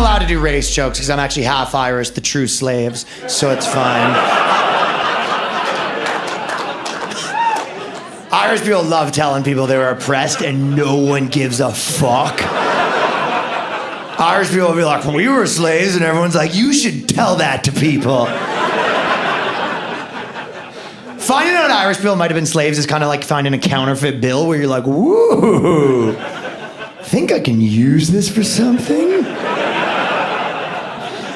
allowed to do race jokes because I'm actually half Irish, the true slaves, so it's fine. Irish people love telling people they were oppressed and no one gives a fuck. Irish people will be like, we were slaves, and everyone's like, you should tell that to people. Finding out Irish people might have been slaves is kind of like finding a counterfeit bill where you're like, woo, think I can use this for something?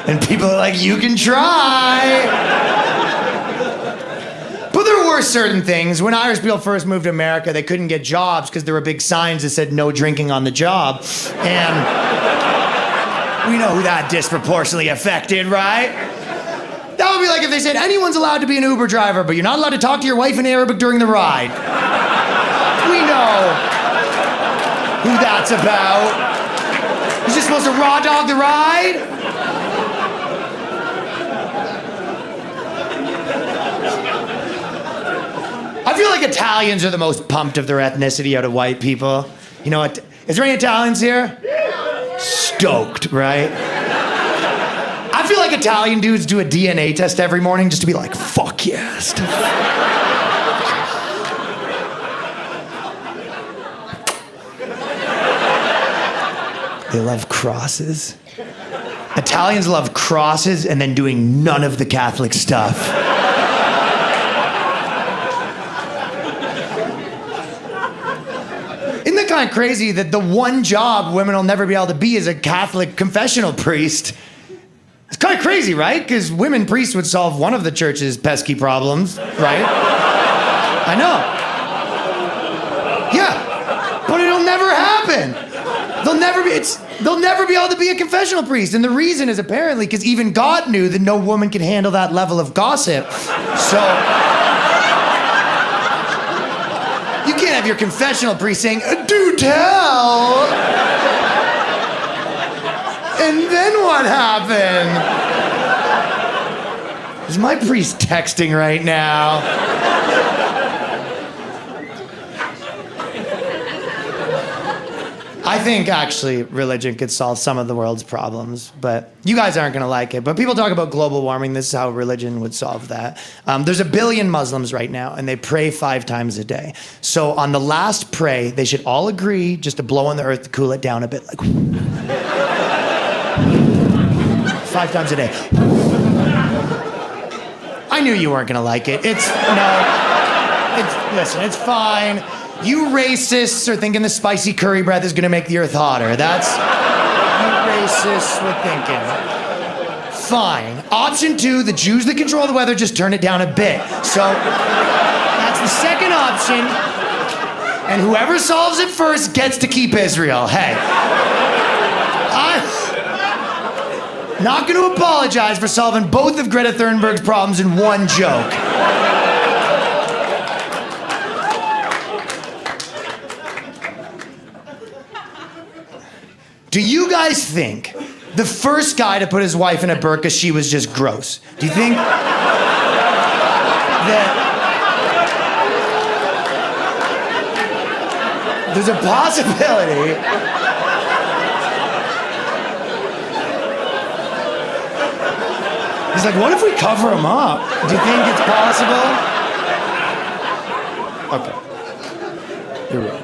And people are like, you can try. But there were certain things. When Irish people first moved to America, they couldn't get jobs because there were big signs that said no drinking on the job. And we know who that disproportionately affected, right? That would be like if they said, anyone's allowed to be an Uber driver, but you're not allowed to talk to your wife in Arabic during the ride. We know who that's about. You're just supposed to raw dog the ride? I feel like Italians are the most pumped of their ethnicity out of white people. You know what? Is there any Italians here? Stoked, right? I feel like Italian dudes do a DNA test every morning just to be like, fuck yes. They love crosses. Italians love crosses and then doing none of the Catholic stuff. Isn't that kind of crazy that the one job women will never be able to be is a Catholic confessional priest? It's kind of crazy, right? Because women priests would solve one of the church's pesky problems, right? I know. Yeah, but it'll never happen. They'll never be able to be a confessional priest. And the reason is apparently because even God knew that no woman could handle that level of gossip. So you can't have your confessional priest saying, do tell. And then what happened? Is my priest texting right now? I think actually religion could solve some of the world's problems, but you guys aren't gonna like it. But people talk about global warming, this is how religion would solve that. There's 1 billion Muslims right now, and they pray 5 times a day. So on the last pray, they should all agree just to blow on the earth to cool it down a bit, like 5 times a day. I knew you weren't gonna like it. Listen, it's fine. You racists are thinking the spicy curry breath is gonna make the earth hotter. That's you racists were thinking. Fine. Option 2, the Jews that control the weather just turn it down a bit. So that's the second option. And whoever solves it first gets to keep Israel. Hey. I'm not gonna apologize for solving both of Greta Thunberg's problems in one joke. Do you guys think the first guy to put his wife in a burqa, she was just gross? Do you think that there's a possibility he's like, what if we cover him up? Do you think it's possible? Okay. You're right.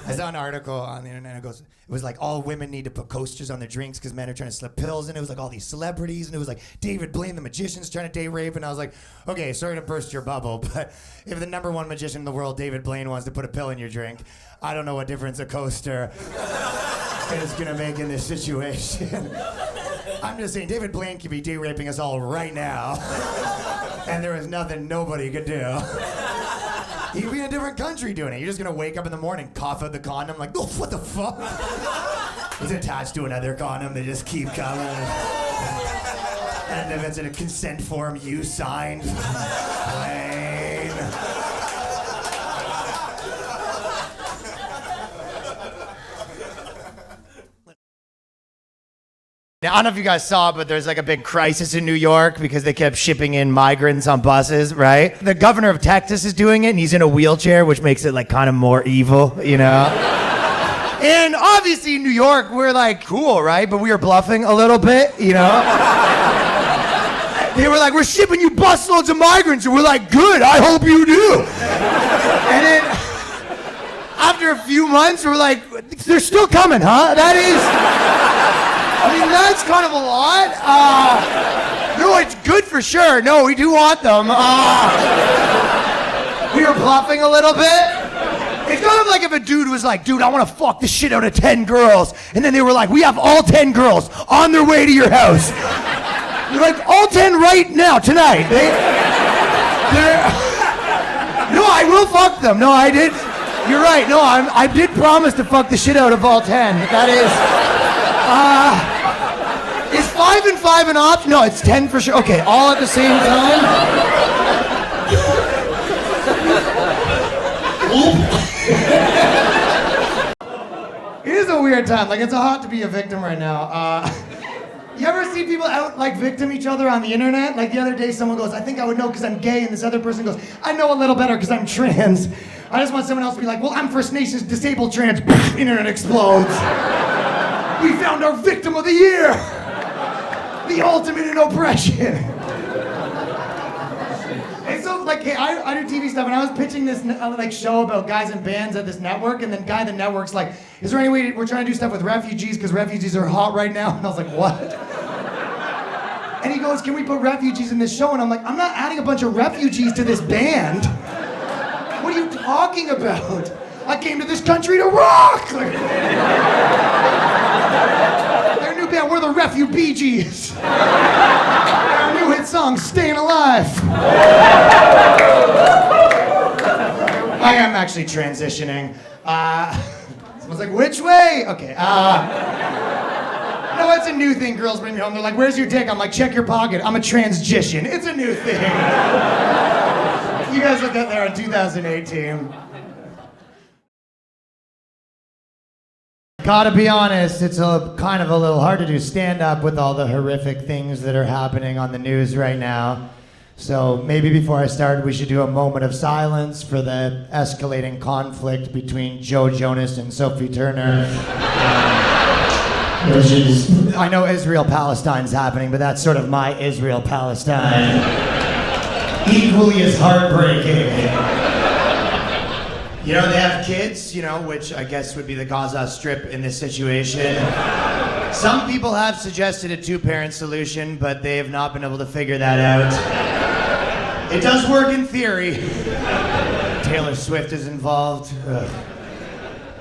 I saw an article on the internet, it was like all women need to put coasters on their drinks because men are trying to slip pills, and it was like all these celebrities, and it was like David Blaine, the magician's trying to date rape, and I was like, okay, sorry to burst your bubble, but if the #1 magician in the world, David Blaine, wants to put a pill in your drink, I don't know what difference a coaster is gonna make in this situation. I'm just saying, David Blaine could be date raping us all right now, and there is nothing nobody could do. He could be in a different country doing it. You're just gonna wake up in the morning, cough out the condom, like, oh, what the fuck? It's attached to another condom, they just keep coming. And if it's in a consent form you signed, plain. Now, I don't know if you guys saw, but there's like a big crisis in New York because they kept shipping in migrants on buses, right? The governor of Texas is doing it, and he's in a wheelchair, which makes it like kind of more evil, you know? And obviously in New York, we're like, cool, right? But we were bluffing a little bit, you know? They were like, we're shipping you busloads of migrants. And we're like, good, I hope you do. And then after a few months, we're like, they're still coming, huh? That is, I mean, that's kind of a lot. No, it's good for sure. No, we do want them. We were bluffing a little bit. It's kind of like if a dude was like, dude, I want to fuck the shit out of 10 girls. And then they were like, we have all 10 girls on their way to your house. You're like, all 10 right now, tonight. No, I will fuck them. No, I did. You're right. No, I did promise to fuck the shit out of all 10. That is 5 and 5 an option? No, it's 10 for sure. Okay, all at the same time. It is a weird time. Like, it's hot to be a victim right now. You ever see people out, like, victim each other on the internet? Like, the other day, someone goes, I think I would know because I'm gay, and this other person goes, I know a little better because I'm trans. I just want someone else to be like, well, I'm First Nations disabled trans. Internet explodes. We found our victim of the year. The ultimate in oppression. It's so, like, hey, I do TV stuff, and I was pitching this like show about guys in bands at this network, and then guy at the network's like, is there any way we're trying to do stuff with refugees because refugees are hot right now? And I was like, what? And he goes, can we put refugees in this show? And I'm like, I'm not adding a bunch of refugees to this band. What are you talking about? I came to this country to rock! Like, their new band, we're the Refugees. Our new hit song, Staying Alive. I am actually transitioning. Someone's like, which way? Okay. No, it's a new thing. Girls bring me home. They're like, where's your dick? I'm like, check your pocket. I'm a transgition. It's a new thing. You guys will get there in 2018. Gotta be honest, it's kind of a little hard to do stand-up with all the horrific things that are happening on the news right now. So maybe before I start, we should do a moment of silence for the escalating conflict between Joe Jonas and Sophie Turner. I know Israel-Palestine's happening, but that's sort of my Israel-Palestine. Equally as heartbreaking. You know, they have kids, you know, which I guess would be the Gaza Strip in this situation. Some people have suggested a two-parent solution, but they have not been able to figure that out. It does work in theory. Taylor Swift is involved. Ugh.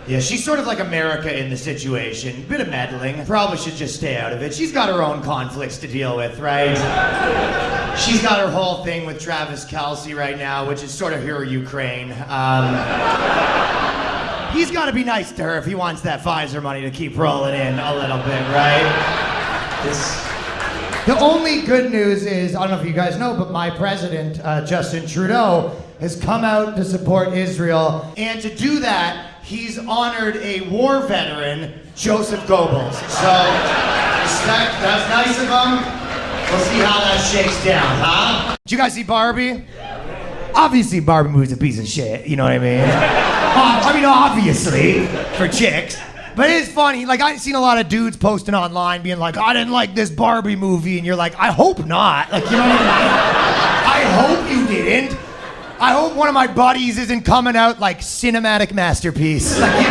Yeah, she's sort of like America in the situation. Bit of meddling. Probably should just stay out of it. She's got her own conflicts to deal with, right? She's got her whole thing with Travis Kelce right now, which is sort of her Ukraine. He's got to be nice to her if he wants that Pfizer money to keep rolling in a little bit, right? The only good news is, I don't know if you guys know, but my president, Justin Trudeau, has come out to support Israel. And to do that, he's honored a war veteran, Joseph Goebbels. So, respect, that's nice of him. We'll see how that shakes down, huh? Did you guys see Barbie? Obviously, Barbie movie's a piece of shit, you know what I mean? I mean, obviously, for chicks. But it is funny, like, I've seen a lot of dudes posting online being like, I didn't like this Barbie movie, and you're like, I hope not. Like, you know what I mean? I hope you didn't. I hope one of my buddies isn't coming out like cinematic masterpiece. Like,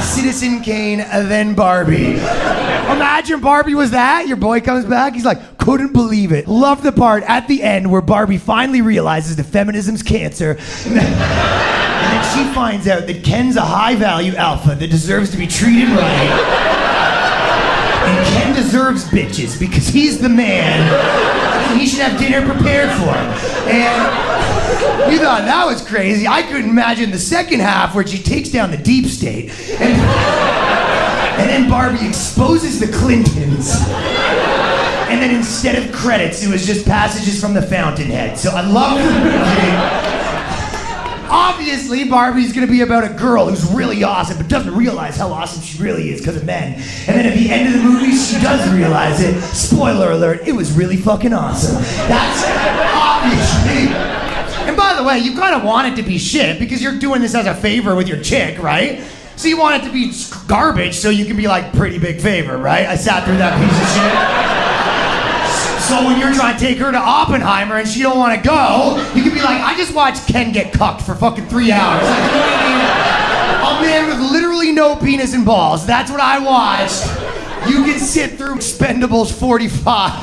Citizen Kane, then Barbie. Imagine Barbie was that. Your boy comes back. He's like, couldn't believe it. Love the part at the end where Barbie finally realizes that feminism's cancer. And then she finds out that Ken's a high-value alpha that deserves to be treated right. And Ken deserves bitches because he's the man. And he should have dinner prepared for him. And you thought that was crazy. I couldn't imagine the second half where she takes down the deep state. And then Barbie exposes the Clintons. And then instead of credits, it was just passages from the Fountainhead. So I love the movie. Obviously, Barbie's gonna be about a girl who's really awesome, but doesn't realize how awesome she really is because of men. And then at the end of the movie, she does realize it. Spoiler alert, it was really fucking awesome. That's obviously. And by the way, you kind of want it to be shit because you're doing this as a favor with your chick, right? So you want it to be garbage so you can be like pretty big favor, right? I sat through that piece of shit. So when you're trying to take her to Oppenheimer and she don't want to go, you can be like, I just watched Ken get cucked for fucking 3 hours. Like, you know what I mean? A man with literally no penis and balls. That's what I watched. You can sit through Expendables 45.